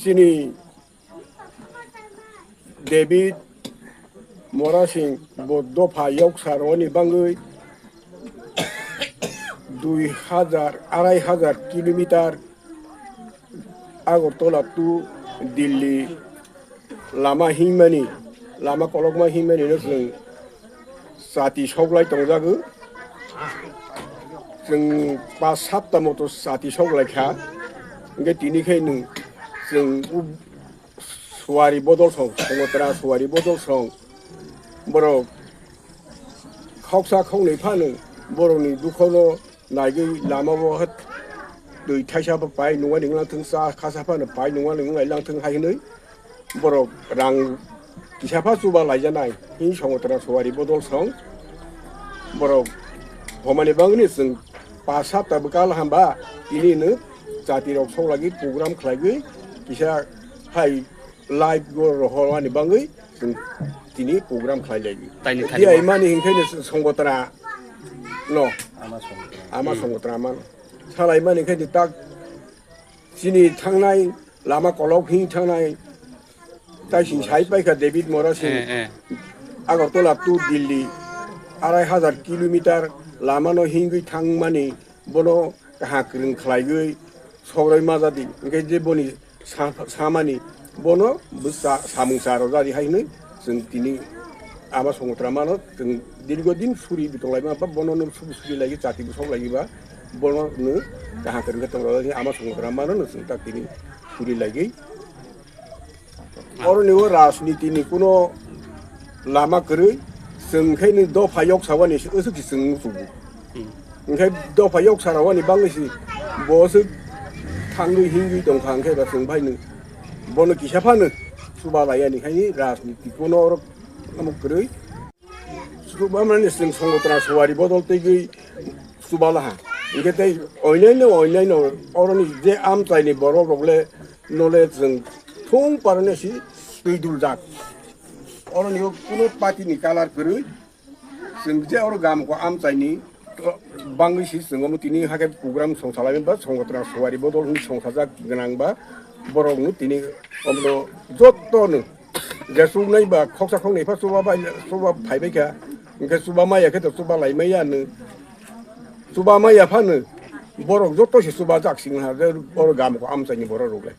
sini Devid Murasing bodo payok saroni bangui 2,000 kilometer Agartala tu Delhi lama himani lama kolokma himani nung sati soglai tongjago जों 5-7 मतो साथी सौलायखा ओंखाय दिनैखायनो जों सवारि बदल सं संगतरा सवारि बदल सं बर' खावसा खावनै फानो बर'नि दुखौनो नायगै लामाबो हत दै थाइसाबो पाय नङा लिंलांथों सा खासा फानो पाय नङा लिंलांथों हायनै बर' रां किसाफा जुबा लायजानाय हि संगतरा सवारि बदल सं बर' हमानि बांनि जों 5-7 bekal hamba ini ne jati rok sok lagi program khlai kisa hai live go rohwani bangai जों tini program khlai lagi dia imani hingkaini songgotra no ama songgotra man salai mani hingkaini tak sini thangnai lama kolok hing thangnai taising sai paika Devid Murasing Agartala tu Delhi 2,500 kilometer लामानो हिंगै थांमानि बनो हाकृं खलायगै सौराय माजादि ओंखाय जे बनि सामानि बनो सामुंसार जादि हायनो जों दिनै आमा संगत्रा मानो जों दीर्घदिन सुरि बितंलायमा बा बनो सुरि लागि जाति बसौ लागिबा बनो नो हाकृं गतंलायनि आमा संगत्रा मानो जों ता दिनै सुरि लागि अरनिव राजनीतिनि कुनो लामा गरै जोंखायनो दफायक सावानि ओसोखि जों सुबु ओंखाय दफायक सारावानि बांगैसि बसो थांगै हिंगै दंखा ओंखाय बा जों फायनो बनो किसाफानो सुबा लायानिखायनो राजनीतिखौनो अमुक गरै सुबा माने जों संगतरा सवारि बदल तैगै सुबा लाहा ओंखाय अयनायनो अरनि जे आमचाइनि बर' रगले नले जों थं पारनेसि दैदुल जाक अरनियो कुनो पार्टीनि कालार गरै जों जे अर गामको आमचाइनि बांगैसि जों तिनि हाके प्रग्राम संसालायगोन बा संगतरा सवारि बदलनि संसाजा गोनांबा बर'नो तिनि अमनो जत्तनो जेसुनाय बा खक्सा खंनैफा सुबा फायबायखा ओंखाय सुबा मायाखै तो सुबा लायमायानो सुबा माया फानो बर' जत्तसे सुबा जाक्सिं हा बर' गामको आमचाइनि बर' रगले